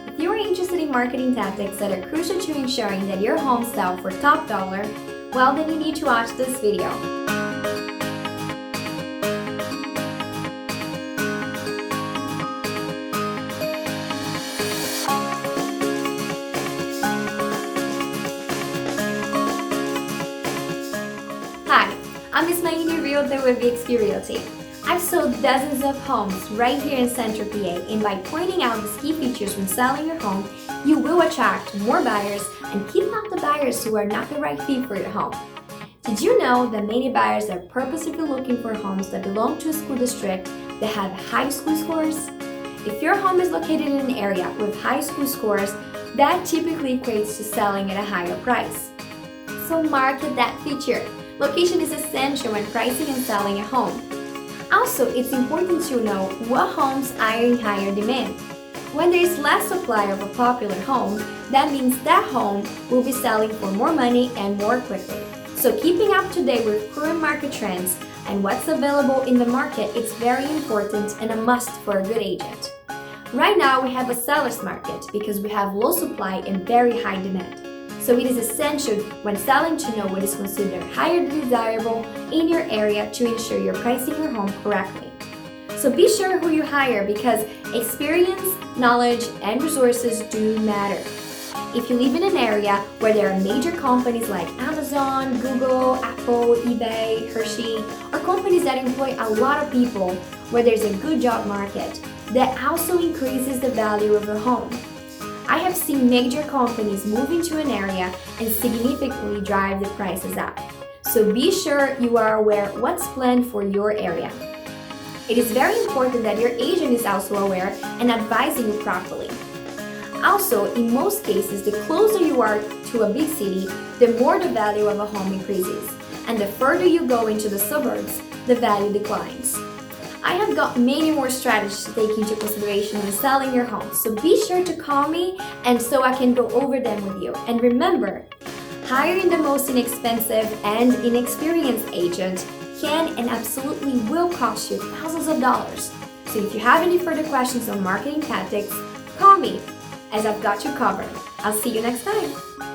If you are interested in marketing tactics that are crucial to ensuring that your homes sell for top dollar, well then you need to watch this video. Hi, I'm Ismaili, realtor with VXP Realty. I've sold dozens of homes right here in Central PA, and by pointing out the key features when selling your home, you will attract more buyers and keep out the buyers who are not the right fit for your home. Did you know that many buyers are purposely looking for homes that belong to a school district that have high school scores? If your home is located in an area with high school scores, that typically equates to selling at a higher price. So market that feature. Location is essential when pricing and selling a home. Also, it's important to know what homes are in higher demand. When there is less supply of a popular home, that means that home will be selling for more money and more quickly. So keeping up to date with current market trends and what's available in the market is very important and a must for a good agent. Right now we have a seller's market because we have low supply and very high demand. So it is essential when selling to know what is considered higher than desirable in your area to ensure you're pricing your home correctly. So be sure who you hire because experience, knowledge, and resources do matter. If you live in an area where there are major companies like Amazon, Google, Apple, eBay, Hershey, or companies that employ a lot of people where there's a good job market, that also increases the value of your home. I have seen major companies move into an area and significantly drive the prices up. So be sure you are aware what's planned for your area. It is very important that your agent is also aware and advising you properly. Also, in most cases, the closer you are to a big city, the more the value of a home increases. And the further you go into the suburbs, the value declines. I have got many more strategies to take into consideration when selling your home, so be sure to call me and so I can go over them with you. And remember, hiring the most inexpensive and inexperienced agent can and absolutely will cost you thousands of dollars. So if you have any further questions on marketing tactics, call me, as I've got you covered. I'll see you next time.